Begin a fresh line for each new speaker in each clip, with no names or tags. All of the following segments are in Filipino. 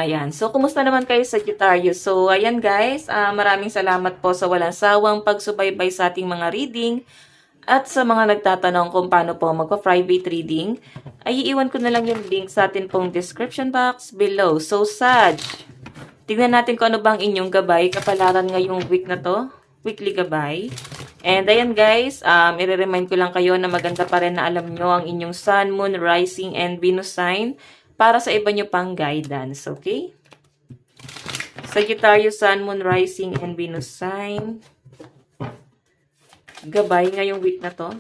Ayan. So, kumusta naman kayo, Sagittarius? So, ayan guys, maraming salamat po sa walang sawang pagsubaybay sa ating mga reading. At sa mga nagtatanong kung paano po magpa-private reading, ay iiwan ko na lang yung link sa atin pong description box below. So, Sag, tignan natin kung ano bang inyong gabay, kapalaran ngayong week na to, weekly gabay. And ayan guys, i-remind ko lang kayo na maganda pa rin na alam nyo ang inyong Sun, Moon, Rising, and Venus sign para sa iba nyo pang guidance, okay? Sagittarius, Sun, Moon, Rising, and Venus sign. Gabay ngayong week na to.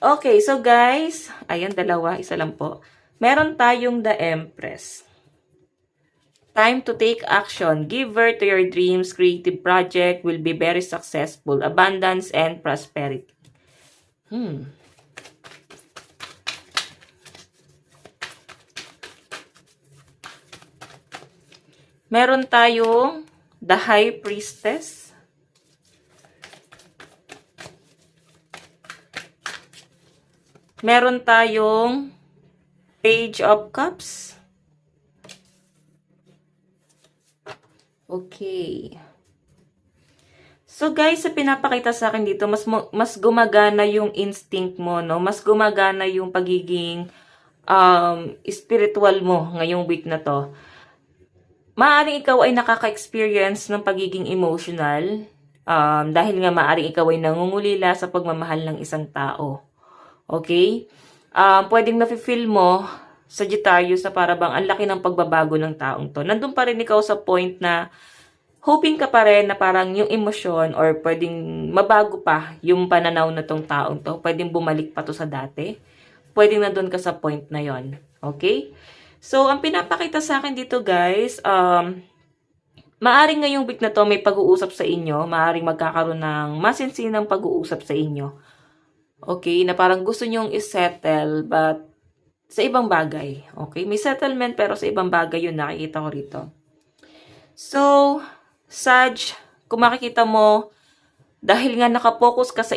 Okay, so guys, ayan, dalawa, isa lang po. Meron tayong the Empress. Time to take action. Give birth to your dreams. Creative project will be very successful. Abundance and prosperity. Meron tayong the High Priestess. Meron tayong Page of Cups. Okay. So guys, sa pinapakita sa akin dito, mas gumagana yung instinct mo, no? Mas gumagana yung pagiging spiritual mo ngayong week na to. Maaaring ikaw ay nakaka-experience ng pagiging emotional dahil nga maaaring ikaw ay nangungulila sa pagmamahal ng isang tao. Okay? Pwedeng nafe-feel mo, Sagittarius, na para bang ang laki ng pagbabago ng taong to. Nandun pa rin ikaw sa point na hoping ka pa rin na parang yung emosyon or pwedeng mabago pa yung pananaw na tong taong to. Pwedeng bumalik pa to sa dati. Pwedeng na doon ka sa point na yon. Okay? So, ang pinapakita sa akin dito guys, maaring ngayong week na to may pag-uusap sa inyo. Maaring magkakaroon ng masinsinang pag-uusap sa inyo. Okay? Na parang gusto nyong isettle but sa ibang bagay. Okay? May settlement pero sa ibang bagay yun nakikita ko rito. So, Sag, kung makikita mo, dahil nakapokus ka sa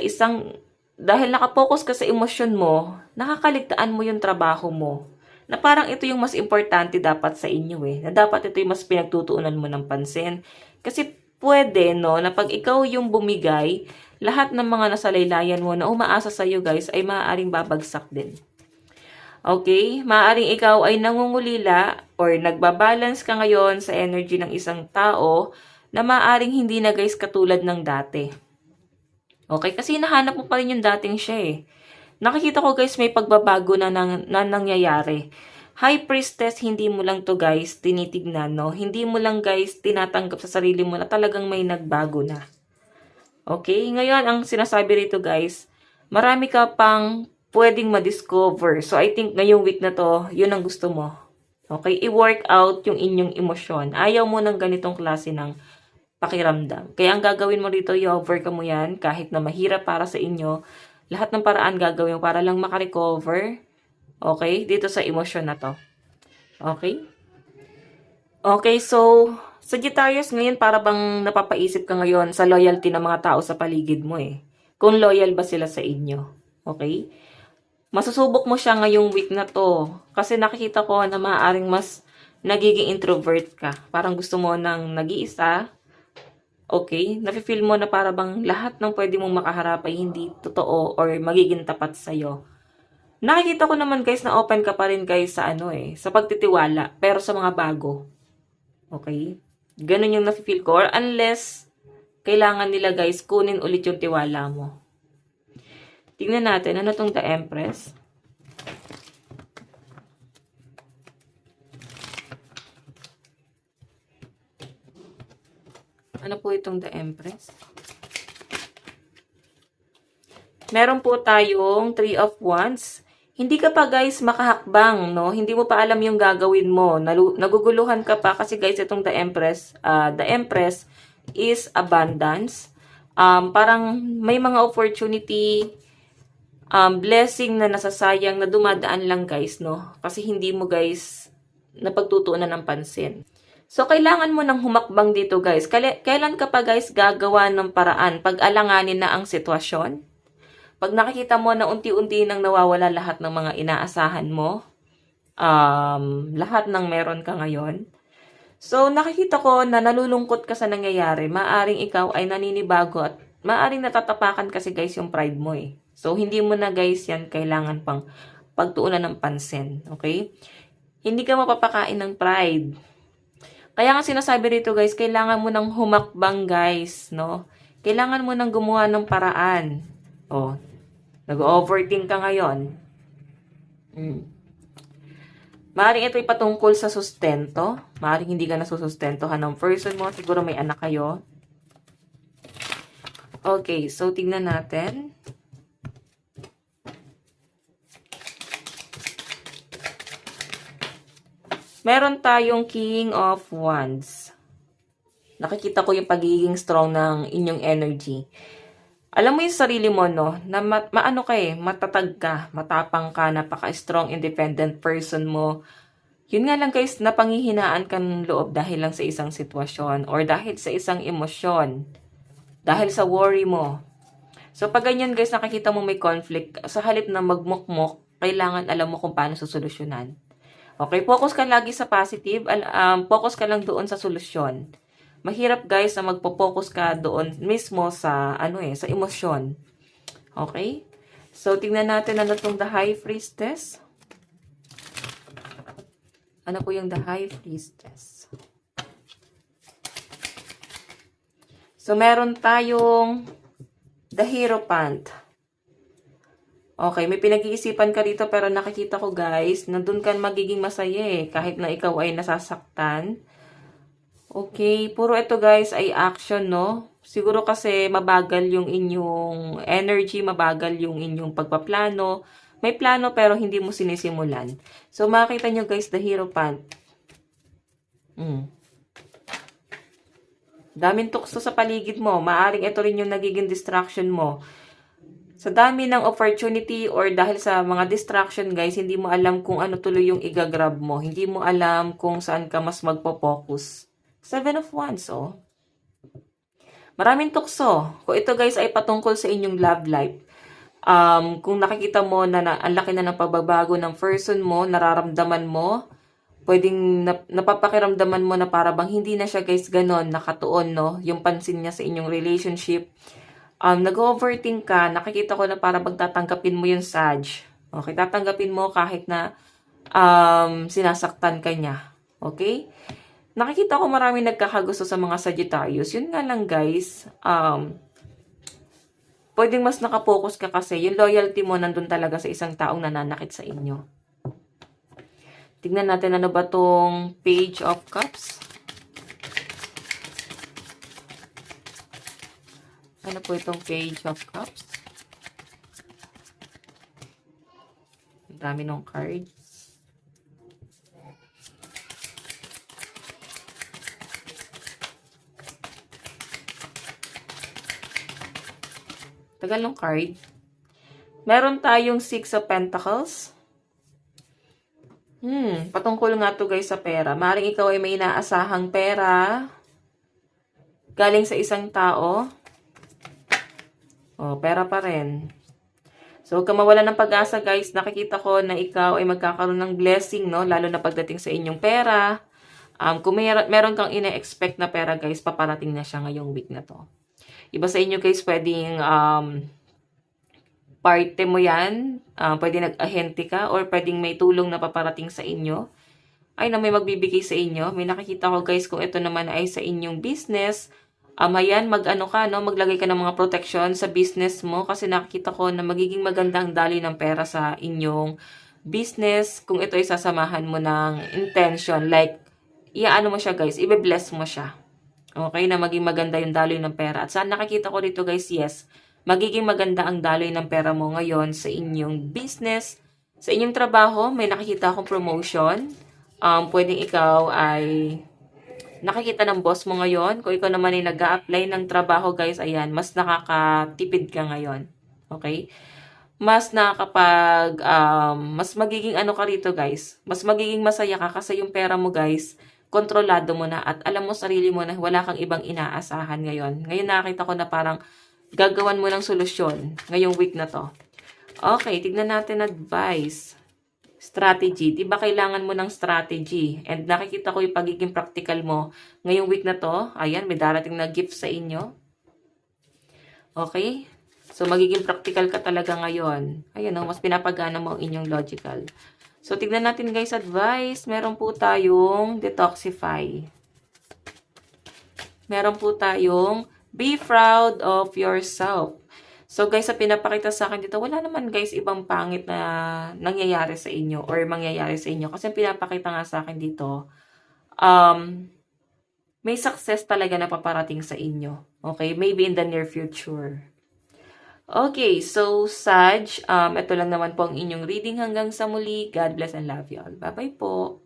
emosyon mo, nakakaligtaan mo yung trabaho mo. Na parang ito yung mas importante dapat sa inyo na dapat ito yung mas pinagtutuunan mo ng pansin. Kasi pwede, no, na pag ikaw yung bumigay, lahat ng mga nasalaylayan mo na umaasa sa'yo guys ay maaaring babagsak din. Okay? Maaaring ikaw ay nangungulila or nagbabalance ka ngayon sa energy ng isang tao na maaaring hindi na guys katulad ng dati. Okay? Kasi nahanap mo pa rin yung dating siya Nakikita ko guys may pagbabago na nangyayari. High Priestess, hindi mo lang to guys tinitignan, no? Hindi mo lang guys tinatanggap sa sarili mo na talagang may nagbago na. Okay? Ngayon, ang sinasabi rito guys, marami ka pang pwedeng ma-discover. So, I think ngayong week na to, yun ang gusto mo. Okay? I-work out yung inyong emosyon. Ayaw mo ng ganitong klase ng pakiramdam. Kaya ang gagawin mo rito, i-overcome mo yan kahit na mahirap para sa inyo. Lahat ng paraan gagawin para lang makarecover. Okay? Dito sa emosyon na to. Okay? Okay, so, Sagittarius, ngayon para bang napapaisip ka ngayon sa loyalty ng mga tao sa paligid mo Kung loyal ba sila sa inyo. Okay? Masusubok mo siya ngayong week na to. Kasi nakikita ko na maaaring mas nagiging introvert ka. Parang gusto mo ng nag-iisa. Okay? Nafe-feel mo na para bang lahat ng pwede mong makaharap ay hindi totoo or magiging tapat sa'yo. Nakikita ko naman guys na open ka pa rin guys sa sa pagtitiwala. Pero sa mga bago. Okay? Ganun yung nafe-feel ko. Or unless kailangan nila guys kunin ulit yung tiwala mo. Tingnan natin, ano tong the Empress? Ano po itong the Empress? Meron po tayong Three of Wands. Hindi ka pa guys makahakbang, no? Hindi mo pa alam yung gagawin mo. Naguguluhan ka pa kasi guys itong the Empress is abundance. Parang may mga opportunity, blessing na nasasayang na dumadaan lang guys, no? Kasi hindi mo guys napagtutuunan ng pansin. So, kailangan mo nang humakbang dito guys. Kailan ka pa guys gagawa ng paraan pag alanganin na ang sitwasyon? Pag nakikita mo na unti-unti nang nawawala lahat ng mga inaasahan mo, lahat ng meron ka ngayon. So, nakikita ko na nalulungkot ka sa nangyayari. Maaring ikaw ay naninibago at maaring natatapakan kasi guys yung pride mo eh. So, hindi mo na guys yan kailangan pang pagtuunan ng pansin. Okay? Hindi ka mapapakain ng pride. Kaya nga sinasabi rito guys, kailangan mo nang humakbang guys, no? Kailangan mo nang gumawa ng paraan. Oh, nag-overthink ka ngayon. Maaaring ito'y patungkol sa sustento. Maaaring hindi ka nasusustentohan ng person mo. Siguro may anak kayo. Okay, so tingnan natin. Meron tayong King of Wands. Nakikita ko yung pagiging strong ng inyong energy. Alam mo yung sarili mo, no? Na maano ka eh, matatag ka, matapang ka, napaka-strong, independent person mo. Yun nga lang guys, napanghihinaan ka ng loob dahil lang sa isang sitwasyon or dahil sa isang emosyon. Dahil sa worry mo. So pag ganyan guys, nakikita mo may conflict, sa halip na magmukmok, kailangan alam mo kung paano susolusyonan. Okay, focus ka lagi sa positive, focus ka lang doon sa solusyon. Mahirap guys na magpo-focus ka doon mismo sa sa emosyon. Okay? So tingnan natin ano tong the High Priestess. Ano po yung the High Priestess? So meron tayong the Hierophant. Okay, may pinag-iisipan ka dito pero nakikita ko guys, na doon ka magiging masaya eh, kahit na ikaw ay nasasaktan. Okay, puro ito guys ay action, no? Siguro kasi mabagal yung inyong energy, mabagal yung inyong pagpaplano. May plano pero hindi mo sinisimulan. So makita nyo guys, the Hierophant. Daming tukso sa paligid mo. Maaring ito rin yung nagiging distraction mo. Sa dami ng opportunity or dahil sa mga distraction guys, hindi mo alam kung ano tuloy yung igagrab mo. Hindi mo alam kung saan ka mas magpo-focus. 7 of Wands, oh. Maraming tukso. Kung ito guys ay patungkol sa inyong love life. Kung nakikita mo na ang laki na ng pagbabago ng person mo, nararamdaman mo, pwedeng napapakiramdaman mo na para bang hindi na siya guys ganon, nakatuon, no? Yung pansin niya sa inyong relationship. Nag-overthink ka, nakikita ko na para bang tatanggapin mo yung Sag. Okay, tatanggapin mo kahit na sinasaktan ka niya. Okay? Nakikita ko marami nagkakagusto sa mga Sagittarius. Yun nga lang guys, pwedeng mas nakapokus ka kasi yung loyalty mo nandun talaga sa isang taong nananakit sa inyo. Tignan natin ano ba tong Page of Cups. Ano po itong Page of Cups? Ang dami ng cards. Tagal ng card. Meron tayong 6 of Pentacles. Patungkol nga to guys sa pera. Maring ikaw ay may inaasahang pera galing sa isang tao. Oh, pera pa rin. So, huwag ka mawala ng pag-asa guys. Nakikita ko na ikaw ay magkakaroon ng blessing, no? Lalo na pagdating sa inyong pera. Kung meron kang ina-expect na pera guys, paparating na siya ngayong week na to. Iba sa inyo guys, pwedeng parte mo yan. Pwede nag-ahente ka or pwedeng may tulong na paparating sa inyo. Ay na may magbibigay sa inyo. May nakikita ko guys kung ito naman ay sa inyong business. Ayan, maglagay ka ng mga protection sa business mo kasi nakikita ko na magiging maganda ang daloy ng pera sa inyong business kung ito ay sasamahan mo ng intention. Like, iaano mo siya guys, ibe-bless mo siya. Okay, na maging maganda yung daloy ng pera. At saan nakikita ko dito guys, yes, magiging maganda ang daloy ng pera mo ngayon sa inyong business, sa inyong trabaho. May nakikita akong promotion. Pwedeng ikaw ay nakikita ng boss mo ngayon. Kung ikaw naman ay nag-a-apply ng trabaho guys, ayan, mas nakakatipid ka ngayon. Okay? Mas mas magiging ka rito guys. Mas magiging masaya ka kasi yung pera mo guys, kontrolado mo na at alam mo sarili mo na wala kang ibang inaasahan ngayon. Ngayon nakita ko na parang gagawan mo ng solusyon ngayong week na to. Okay, tignan natin advice. Strategy. Diba kailangan mo ng strategy? And nakikita ko yung pagiging practical mo ngayong week na to. Ayan, may darating na gift sa inyo. Okay? So, magiging practical ka talaga ngayon. Ayan, mas pinapagana mo ang inyong logical. So, tignan natin guys, advice. Meron po tayong detoxify. Meron po tayong be proud of yourself. So guys, sa pinapakita sa akin dito, wala naman guys ibang pangit na nangyayari sa inyo or mangyayari sa inyo. Kasi pinapakita nga sa akin dito, may success talaga na paparating sa inyo. Okay? Maybe in the near future. Okay, so Sag, ito lang naman po ang inyong reading hanggang sa muli. God bless and love you all. Bye-bye po.